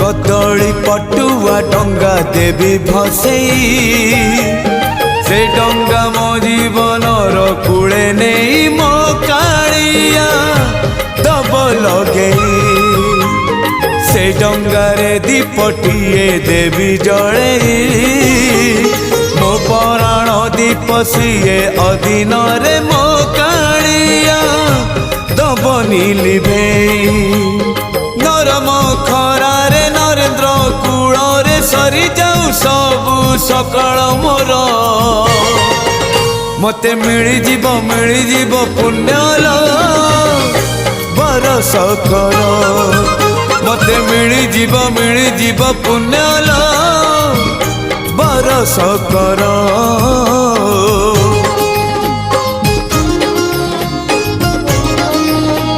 कदली पटुआ डंगा देवी भसई से डंगा मो जीवन कूले नहीं मो कालिया दब लगे से डंगारे दीपटिए देवी जड़े मो पराण दीप सीए अधीन रे मो कालिया दब नीलिभे नरम खरारे नरेंद्र कूଳରେ सरी जाऊ सबु सकाळ मोर मते मिलिजीव पुण्यल बरस कर मते मिलिजीव पुण्यल बरस कर।